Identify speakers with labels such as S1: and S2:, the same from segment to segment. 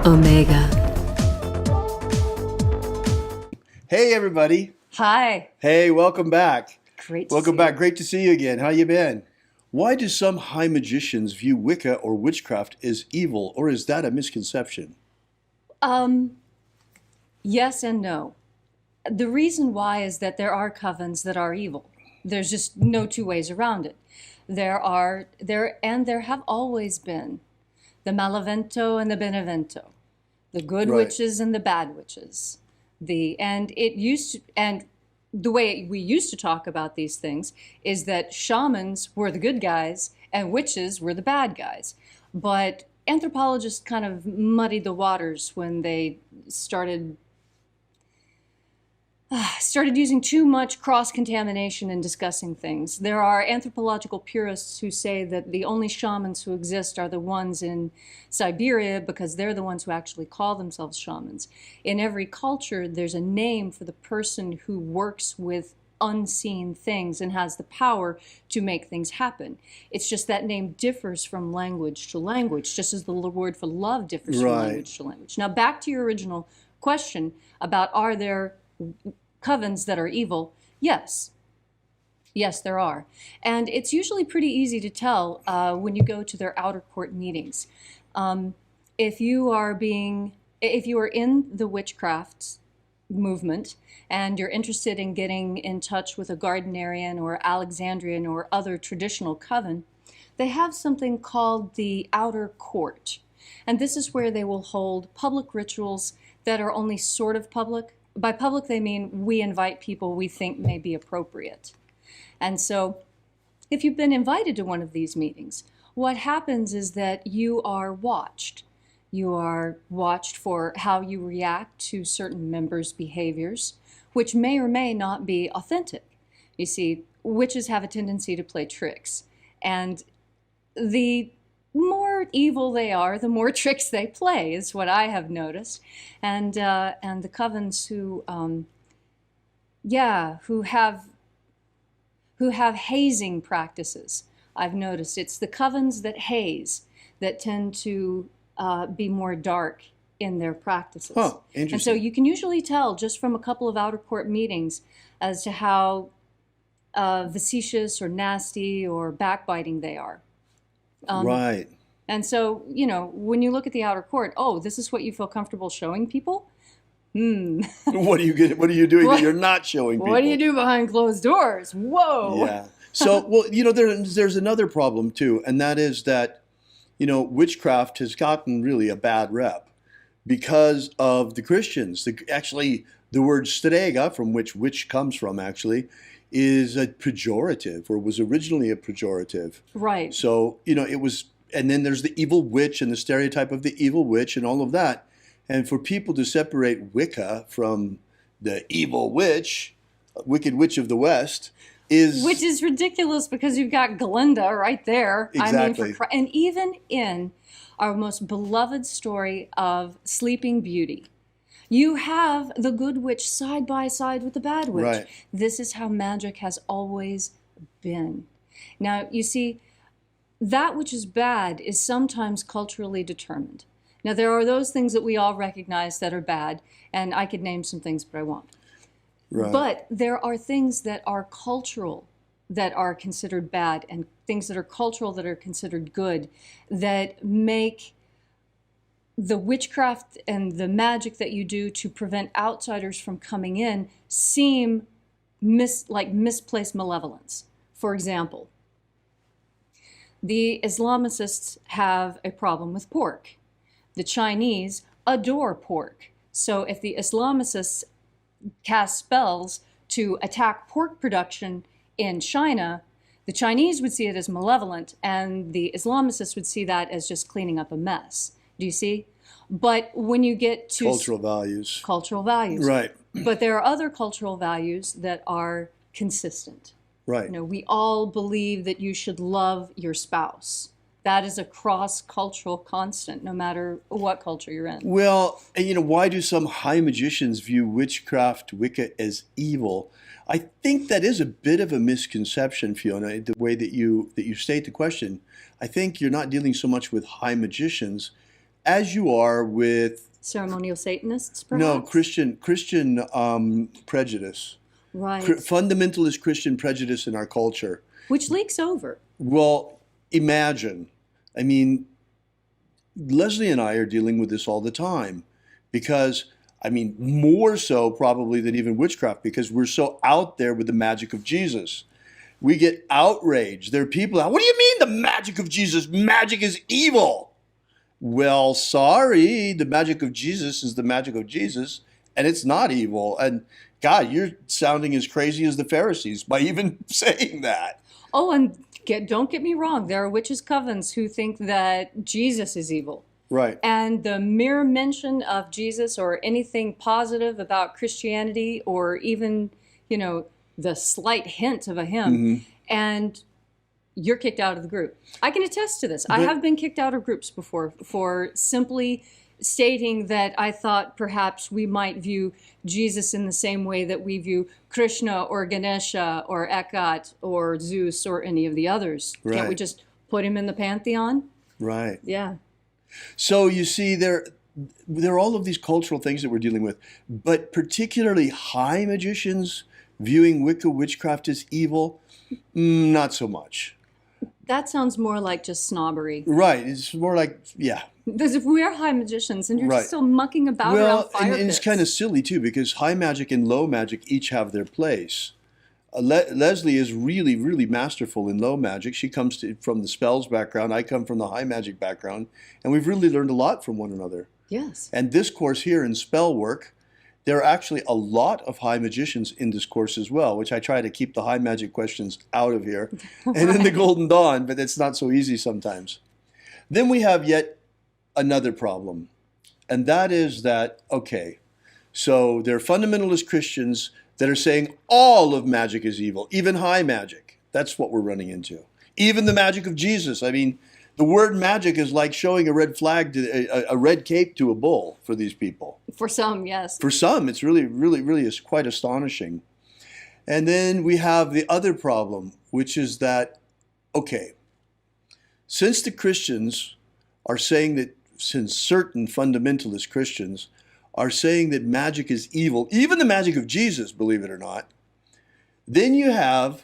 S1: Omega.
S2: Hey everybody.
S3: Hi.
S2: Hey, welcome back.
S3: Welcome
S2: back. Great to see you again. How you been? Why do some high magicians view Wicca or witchcraft as evil, or is that a misconception?
S3: Yes and no. The reason why is that there are covens that are evil. There's just no two ways around it. There have always been the Malavento and the Benevento, the good witches and the bad witches. The way we used to talk about these things is that shamans were the good guys and witches were the bad guys. But anthropologists kind of muddied the waters when they started using too much cross-contamination in discussing things. There are anthropological purists who say that the only shamans who exist are the ones in Siberia because they're the ones who actually call themselves shamans. In every culture, there's a name for the person who works with unseen things and has the power to make things happen. It's just that name differs from language to language, just as the word for love differs from language to language. Now, back to your original question about are there covens that are evil? Yes. Yes, there are. And it's usually pretty easy to tell when you go to their outer court meetings. If you are in the witchcraft movement and you're interested in getting in touch with a Gardnerian or Alexandrian or other traditional coven, they have something called the outer court. And this is where they will hold public rituals that are only sort of public. By public, they mean we invite people we think may be appropriate. And so if you've been invited to one of these meetings, what happens is that you are watched. You are watched for how you react to certain members' behaviors, which may or may not be authentic. You see, witches have a tendency to play tricks. And the more evil they are, the more tricks they play, is what I have noticed. And the covens who have hazing practices, I've noticed. It's the covens that haze that tend to be more dark in their practices.
S2: Huh, interesting.
S3: And so you can usually tell just from a couple of outer court meetings as to how facetious or nasty or backbiting they are.
S2: Right.
S3: And so, when you look at the outer court, this is what you feel comfortable showing people?
S2: What are you doing that you're not showing people?
S3: What do you do behind closed doors? Whoa.
S2: Yeah. So, there's another problem too, and that is that, witchcraft has gotten really a bad rep because of the Christians. The word strega, from which witch comes from, actually, is a pejorative, or was originally a pejorative.
S3: Right.
S2: So, it was, and then there's the evil witch and the stereotype of the evil witch and all of that. And for people to separate Wicca from the evil witch, Wicked Witch of the West,
S3: Which is ridiculous because you've got Glinda right there.
S2: Exactly.
S3: And even in our most beloved story of Sleeping Beauty, you have the good witch side by side with the bad witch.
S2: Right.
S3: This is how magic has always been. Now, you see, that which is bad is sometimes culturally determined. Now, there are those things that we all recognize that are bad, and I could name some things, but I won't.
S2: Right.
S3: But there are things that are cultural that are considered bad, and things that are cultural that are considered good, that make the witchcraft and the magic that you do to prevent outsiders from coming in seem like misplaced malevolence. For example, the Islamicists have a problem with pork. The Chinese adore pork. So if the Islamicists cast spells to attack pork production in China, the Chinese would see it as malevolent, and the Islamicists would see that as just cleaning up a mess. Do you see? But when you get to
S2: cultural values.
S3: Right. But there are other cultural values that are consistent.
S2: Right.
S3: We all believe that you should love your spouse. That is a cross-cultural constant, no matter what culture you're in.
S2: Well, why do some high magicians view witchcraft, Wicca, as evil? I think that is a bit of a misconception, Fiona, the way that you state the question. I think you're not dealing so much with high magicians as you are with
S3: Ceremonial Satanists, perhaps?
S2: no Christian prejudice,
S3: Right.
S2: fundamentalist Christian prejudice in our culture.
S3: Which leaks over.
S2: Well, imagine. I mean, Leslie and I are dealing with this all the time because, I mean, more so probably than even witchcraft because we're so out there with the magic of Jesus. We get outraged. There are people out, what do you mean the magic of Jesus? Magic is evil. Well, sorry, the magic of Jesus is the magic of Jesus, and it's not evil. And God, you're sounding as crazy as the Pharisees by even saying that.
S3: Oh, and don't get me wrong. There are witches' covens who think that Jesus is evil.
S2: Right.
S3: And the mere mention of Jesus or anything positive about Christianity or even, the slight hint of a hymn, and you're kicked out of the group. I can attest to this. I have been kicked out of groups before for simply stating that I thought perhaps we might view Jesus in the same way that we view Krishna or Ganesha or Ekat or Zeus or any of the others.
S2: Right.
S3: Can't we just put him in the pantheon?
S2: Right.
S3: Yeah.
S2: So you see, there are all of these cultural things that we're dealing with, but particularly high magicians viewing Wicca witchcraft as evil, not so much.
S3: That sounds more like just snobbery.
S2: Right. It's more like, yeah.
S3: Because if we are high magicians and you're
S2: Right.
S3: just still mucking about around fire
S2: and it's
S3: pits.
S2: kind of silly too, because high magic and low magic each have their place. Leslie is really, really masterful in low magic. She comes from the spells background. I come from the high magic background. And we've really learned a lot from one another.
S3: Yes.
S2: And this course here in Spellwork, there are actually a lot of high magicians in this course as well, which I try to keep the high magic questions out of here and in the Golden Dawn, but it's not so easy sometimes. Then we have yet another problem, and that is that, okay, so there are fundamentalist Christians that are saying all of magic is evil, even high magic. That's what we're running into. Even the magic of Jesus. I mean, the word magic is like showing a red flag, a red cape to a bull for these people.
S3: For some, yes.
S2: For some, it's really, really, really is quite astonishing. And then we have the other problem, which is that, okay, since the Christians are saying that, since certain fundamentalist Christians are saying that magic is evil, even the magic of Jesus, believe it or not, then you have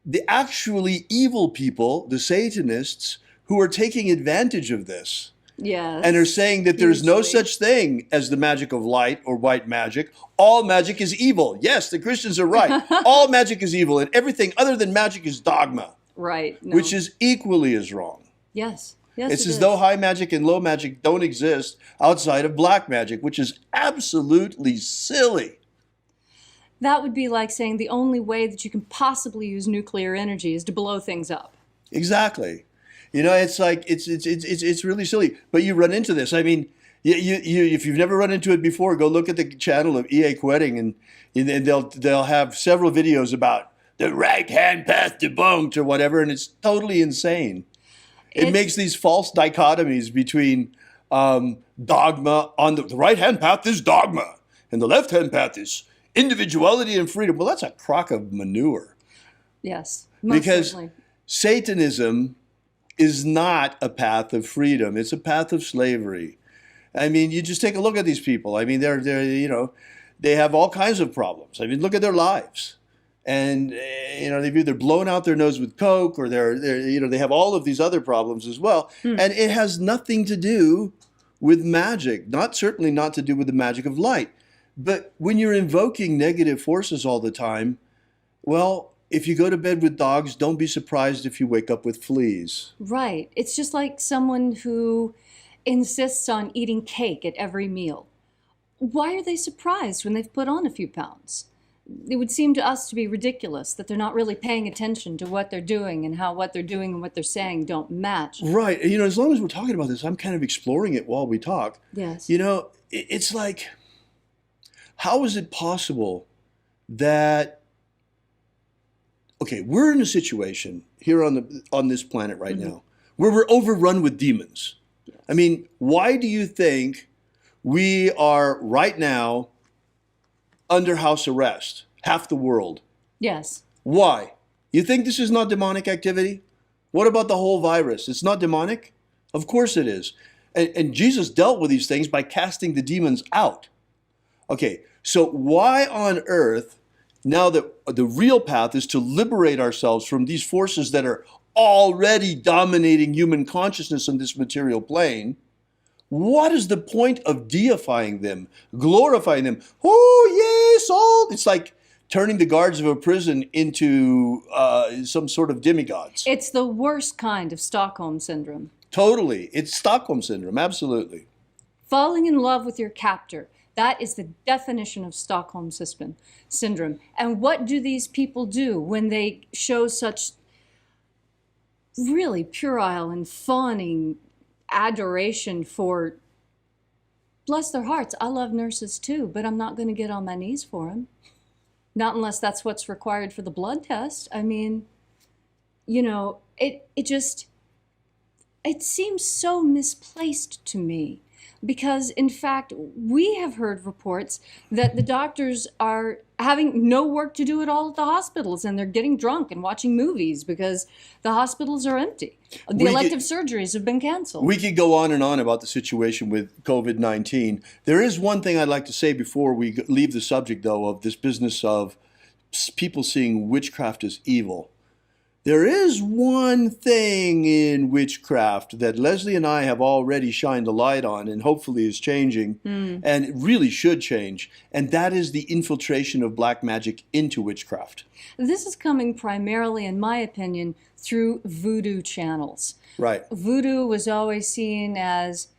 S2: the actually evil people, the Satanists, who are taking advantage of this.
S3: Yes.
S2: And are saying that there's no
S3: Hugely.
S2: such thing as the magic of light or white magic. All magic is evil. Yes, the Christians are right. All magic is evil, and everything other than magic is dogma,
S3: Right. No.
S2: which is equally as wrong.
S3: Yes. Yes.
S2: It's
S3: it
S2: as
S3: is.
S2: though high magic and low magic don't exist outside of black magic, which is absolutely silly.
S3: That would be like saying the only way that you can possibly use nuclear energy is to blow things up.
S2: Exactly. It's like it's really silly. But you run into this. I mean, you if you've never run into it before, go look at the channel of E.A. Quetting, and they'll have several videos about the right hand path debunked or whatever, and it's totally insane. It makes these false dichotomies between dogma on the right hand path is dogma, and the left hand path is individuality and freedom. Well, that's a crock of manure.
S3: Yes. Most
S2: Because
S3: certainly.
S2: Satanism is not a path of freedom. It's a path of slavery. I mean, you just take a look at these people. I mean, they're they have all kinds of problems. I mean, look at their lives. And, they've either blown out their nose with coke or they have all of these other problems as well. And it has nothing to do with magic, certainly not to do with the magic of light. But when you're invoking negative forces all the time, well, if you go to bed with dogs, don't be surprised if you wake up with fleas.
S3: Right. It's just like someone who insists on eating cake at every meal. Why are they surprised when they've put on a few pounds? It would seem to us to be ridiculous that they're not really paying attention to what they're doing and how what they're doing and what they're saying don't match.
S2: Right. As long as we're talking about this, I'm kind of exploring it while we talk.
S3: Yes.
S2: It's like, how is it possible that, okay, we're in a situation here on this planet right now where we're overrun with demons. Yes. I mean, why do you think we are right now under house arrest, half the world?
S3: Yes.
S2: Why? You think this is not demonic activity? What about the whole virus? It's not demonic? Of course it is. And Jesus dealt with these things by casting the demons out. Okay, so why on earth, now that the real path is to liberate ourselves from these forces that are already dominating human consciousness on this material plane, what is the point of deifying them, glorifying them? Oh, yes, all. It's like turning the guards of a prison into some sort of demigods.
S3: It's the worst kind of Stockholm syndrome.
S2: Totally. It's Stockholm syndrome, absolutely.
S3: Falling in love with your captor. That is the definition of Stockholm syndrome. And what do these people do when they show such really puerile and fawning adoration for, bless their hearts, I love nurses too, but I'm not going to get on my knees for them. Not unless that's what's required for the blood test. I mean, you know, it seems so misplaced to me. Because, in fact, we have heard reports that the doctors are having no work to do at all at the hospitals, and they're getting drunk and watching movies because the hospitals are empty. The elective surgeries have been canceled.
S2: We could go on and on about the situation with COVID-19. There is one thing I'd like to say before we leave the subject, though, of this business of people seeing witchcraft as evil. There is one thing in witchcraft that Leslie and I have already shined a light on and hopefully is changing, and it really should change, and that is the infiltration of black magic into witchcraft.
S3: This is coming primarily, in my opinion, through voodoo channels.
S2: Right.
S3: Voodoo was always seen as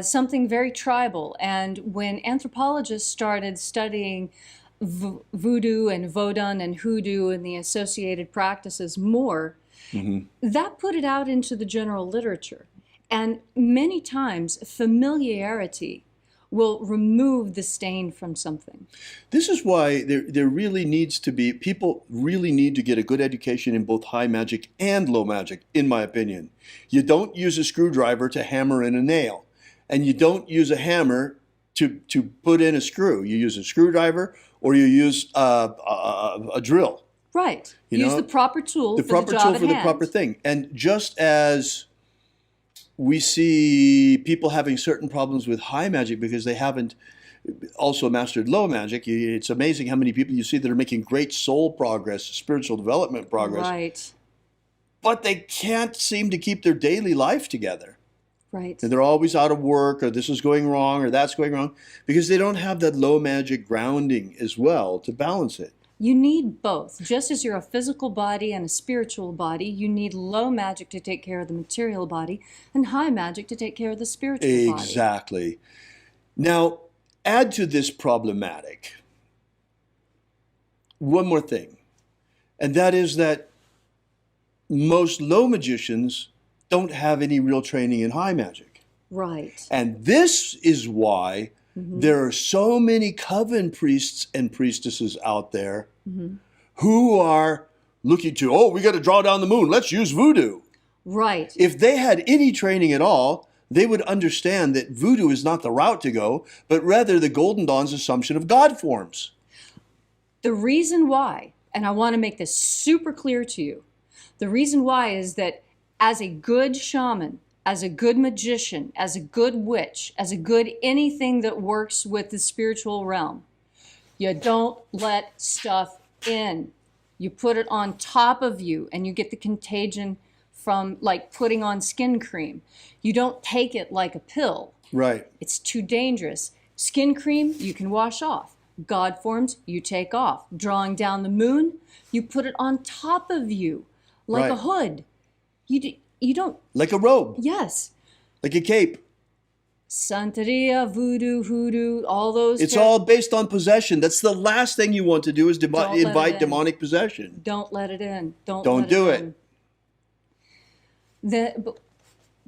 S3: something very tribal, and when anthropologists started studying voodoo and vodun and hoodoo and the associated practices more, that put it out into the general literature. And many times, familiarity will remove the stain from something.
S2: This is why there really needs to be, people really need to get a good education in both high magic and low magic, in my opinion. You don't use a screwdriver to hammer in a nail, and you don't use a hammer to put in a screw. You use a screwdriver or you use a drill.
S3: Right.
S2: You
S3: use
S2: know,
S3: the proper tool
S2: the
S3: for
S2: proper
S3: the job
S2: tool
S3: at
S2: for
S3: hand.
S2: the proper thing. And just as we see people having certain problems with high magic because they haven't also mastered low magic, it's amazing how many people you see that are making great soul progress, spiritual development progress,
S3: Right.
S2: but they can't seem to keep their daily life together.
S3: Right.
S2: And they're always out of work, or this is going wrong, or that's going wrong, because they don't have that low magic grounding as well to balance it.
S3: You need both. Just as you're a physical body and a spiritual body, you need low magic to take care of the material body and high magic to take care of the spiritual body.
S2: Exactly. Now, add to this problematic one more thing, and that is that most low magicians don't have any real training in high magic.
S3: Right.
S2: And this is why there are so many coven priests and priestesses out there who are looking to, we got to draw down the moon, let's use voodoo.
S3: Right.
S2: If they had any training at all, they would understand that voodoo is not the route to go, but rather the Golden Dawn's assumption of God forms.
S3: The reason why, and I want to make this super clear to you, the reason why is that as a good shaman, as a good magician, as a good witch, as a good anything that works with the spiritual realm, you don't let stuff in. You put it on top of you and you get the contagion from like putting on skin cream. You don't take it like a pill.
S2: Right.
S3: It's too dangerous. Skin cream, you can wash off. God forms, you take off. Drawing down the moon, you put it on top of you like
S2: Right.
S3: a hood. You don't.
S2: Like a robe,
S3: Yes.
S2: like a cape.
S3: Santeria, voodoo, hoodoo, all those.
S2: It's all based on possession. That's the last thing you want to do is
S3: Don't let it
S2: invite
S3: in.
S2: demonic possession.
S3: Don't let it in. Don't
S2: Don't
S3: let
S2: do
S3: in.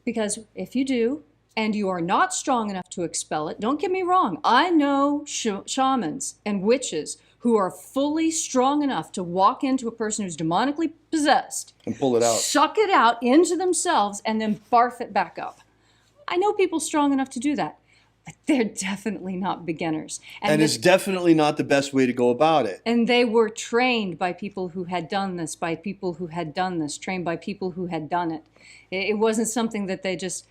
S3: Because if you do, and you are not strong enough to expel it, don't get me wrong. I know shamans and witches who are fully strong enough to walk into a person who's demonically possessed,
S2: And pull it out.
S3: suck it out into themselves, and then barf it back up. I know people strong enough to do that, but they're definitely not beginners.
S2: And it's definitely not the best way to go about it.
S3: And they were trained by people who had done this, trained by people who had done it. It wasn't something that they just,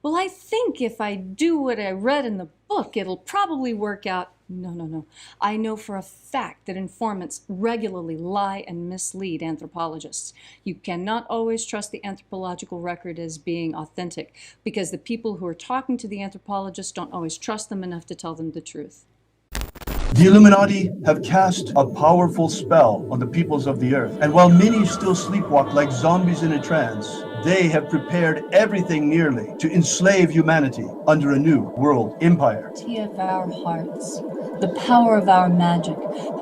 S3: well, I think if I do what I read in the book, it'll probably work out. No. I know for a fact that informants regularly lie and mislead anthropologists. You cannot always trust the anthropological record as being authentic because the people who are talking to the anthropologists don't always trust them enough to tell them the truth.
S1: The Illuminati have cast a powerful spell on the peoples of the earth, and while many still sleepwalk like zombies in a trance, they have prepared everything nearly to enslave humanity under a new world empire.
S4: Of our hearts, the power of our magic,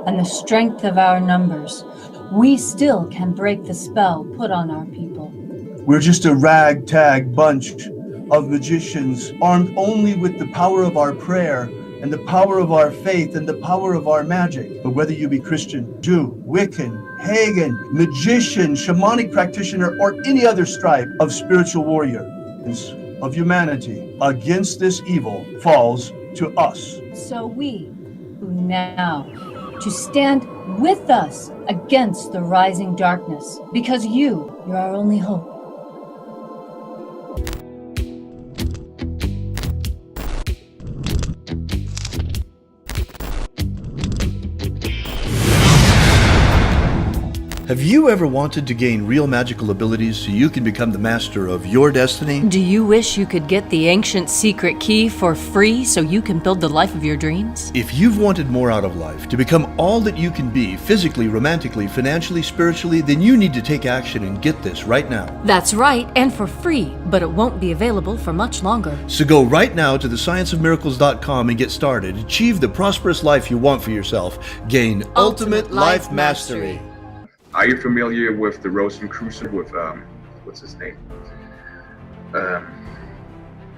S4: and the strength of our numbers, we still can break the spell put on our people.
S1: We're just a ragtag bunch of magicians armed only with the power of our prayer and the power of our faith and the power of our magic. But whether you be Christian, Jew, Wiccan, pagan, magician, shamanic practitioner, or any other stripe of spiritual warrior of humanity, against this evil falls to us.
S4: So we, who now, to stand with us against the rising darkness, because you're our only hope.
S2: Have you ever wanted to gain real magical abilities so you can become the master of your destiny?
S5: Do you wish you could get the ancient secret key for free so you can build the life of your dreams?
S2: If you've wanted more out of life, to become all that you can be, physically, romantically, financially, spiritually, then you need to take action and get this right now.
S5: That's right, and for free, but it won't be available for much longer.
S2: So go right now to thescienceofmiracles.com and get started. Achieve the prosperous life you want for yourself. Gain ultimate life mastery.
S6: Are you familiar with the Rosicrucian with what's his name?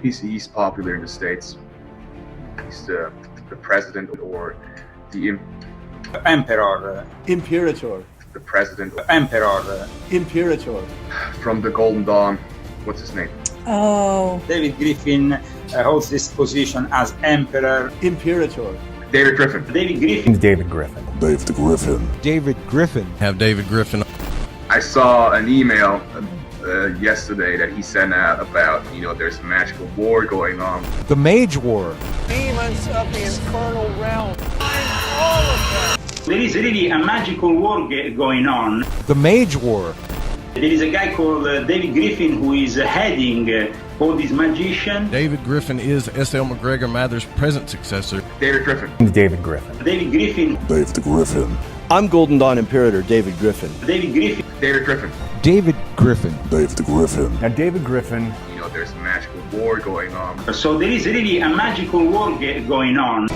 S6: He's popular in the States. He's the president or the
S7: Emperor.
S2: Imperator.
S6: The president.
S7: Emperor.
S2: Imperator.
S6: From the Golden Dawn. What's his name?
S4: Oh.
S7: David Griffin holds this position as Emperor.
S2: Imperator.
S6: David Griffin.
S7: David Griffin.
S8: David Griffin.
S1: David Griffin.
S8: David Griffin.
S9: Have David Griffin.
S6: I saw an email yesterday that he sent out about, there's a magical war going on.
S8: The Mage War.
S10: Demons of the infernal realm. All of them.
S7: There is really a magical war going on.
S8: The Mage War.
S7: There is a guy called David Griffin who is heading all these magicians.
S9: David Griffin is S.L. McGregor Mather's present successor.
S6: David Griffin.
S8: David Griffin.
S7: David Griffin.
S1: David Griffin.
S2: I'm Golden Dawn Imperator David Griffin.
S7: David Griffin.
S6: David Griffin.
S8: David Griffin.
S1: David Griffin.
S8: Now David Griffin.
S6: There's a magical war going on.
S7: So there is really a magical war going on.